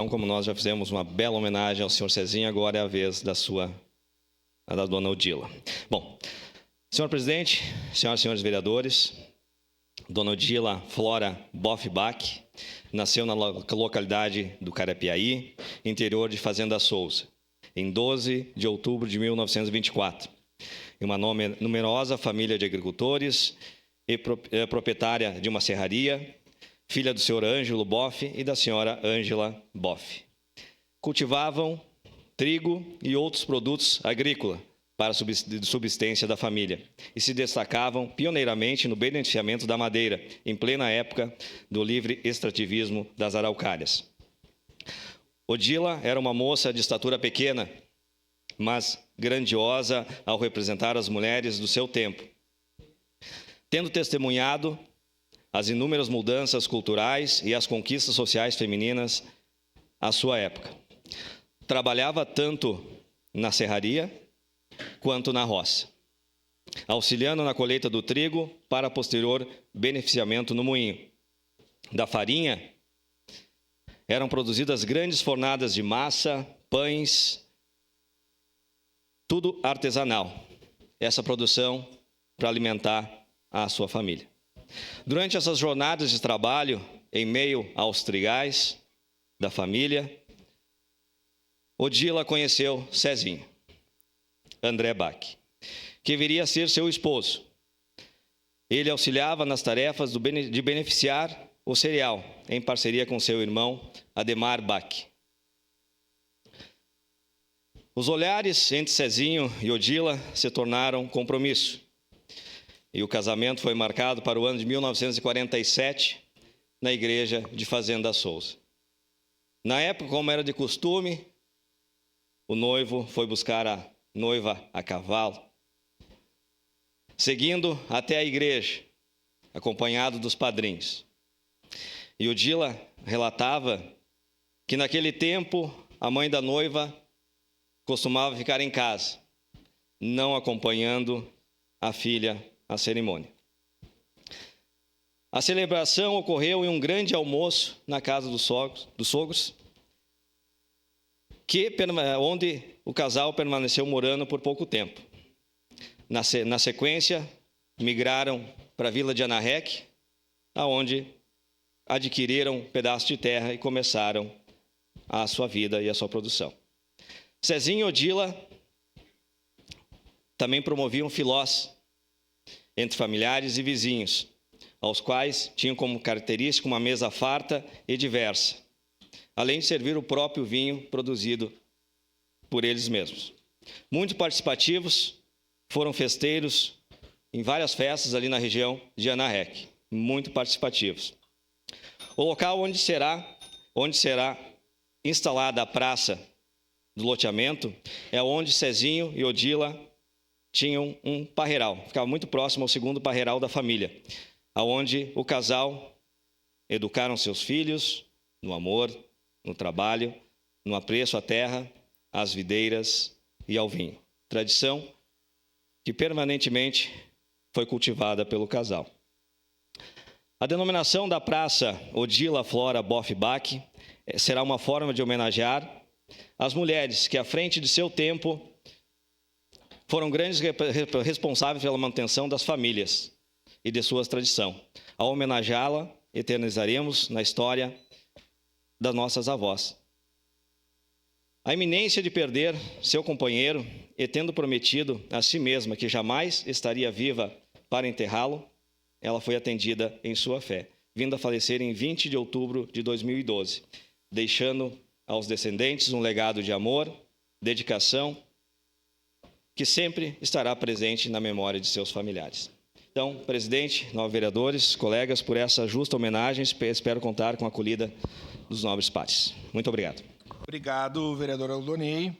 Então, como nós já fizemos uma bela homenagem ao senhor Cezinho, agora é a vez da dona Odila. Bom, senhor presidente, senhoras e senhores vereadores, dona Odila Flora Boff-Bach nasceu na localidade do Carapiaí, interior de Fazenda Souza, em 12 de outubro de 1924. Em uma numerosa família de agricultores e proprietária de uma serraria, filha do senhor Ângelo Boff e da senhora Ângela Boff. Cultivavam trigo e outros produtos agrícolas para a subsistência da família e se destacavam pioneiramente no beneficiamento da madeira, em plena época do livre extrativismo das araucárias. Odila era uma moça de estatura pequena, mas grandiosa ao representar as mulheres do seu tempo. Tendo testemunhado as inúmeras mudanças culturais e as conquistas sociais femininas à sua época. Trabalhava tanto na serraria quanto na roça, auxiliando na colheita do trigo para posterior beneficiamento no moinho. Da farinha, eram produzidas grandes fornadas de massa, pães, tudo artesanal. Essa produção para alimentar a sua família. Durante essas jornadas de trabalho, em meio aos trigais da família, Odila conheceu Cezinho, André Bach, que viria a ser seu esposo. Ele auxiliava nas tarefas de beneficiar o cereal, em parceria com seu irmão Ademar Bach. Os olhares entre Cezinho e Odila se tornaram compromisso. E o casamento foi marcado para o ano de 1947, na igreja de Fazenda Souza. Na época, como era de costume, o noivo foi buscar a noiva a cavalo, seguindo até a igreja, acompanhado dos padrinhos. E Odila relatava que naquele tempo a mãe da noiva costumava ficar em casa, não acompanhando a filha à cerimônia. A celebração ocorreu em um grande almoço na casa dos sogros, onde o casal permaneceu morando por pouco tempo. Na sequência, migraram para a vila de Anarrec, aonde adquiriram um pedaço de terra e começaram a sua vida e a sua produção. Cezinho e Odila também promoviam filós entre familiares e vizinhos, aos quais tinham como característica uma mesa farta e diversa, além de servir o próprio vinho produzido por eles mesmos. Muito participativos, foram festeiros em várias festas ali na região de Anarrec, muito participativos. O local onde será instalada a praça do loteamento é onde Cezinho e Odila tinham um parreiral, ficava muito próximo ao segundo parreiral da família, aonde o casal educaram seus filhos no amor, no trabalho, no apreço à terra, às videiras e ao vinho. Tradição que permanentemente foi cultivada pelo casal. A denominação da Praça Odila Flora Boff-Bach será uma forma de homenagear as mulheres que, à frente de seu tempo, foram grandes responsáveis pela manutenção das famílias e de suas tradições. Ao homenageá-la, eternizaremos na história das nossas avós. A iminência de perder seu companheiro e tendo prometido a si mesma que jamais estaria viva para enterrá-lo, ela foi atendida em sua fé, vindo a falecer em 20 de outubro de 2012, deixando aos descendentes um legado de amor, dedicação, que sempre estará presente na memória de seus familiares. Então, presidente, nove vereadores, colegas, por essa justa homenagem, espero contar com a acolhida dos nobres pares. Muito obrigado. Obrigado, vereador Aldonei.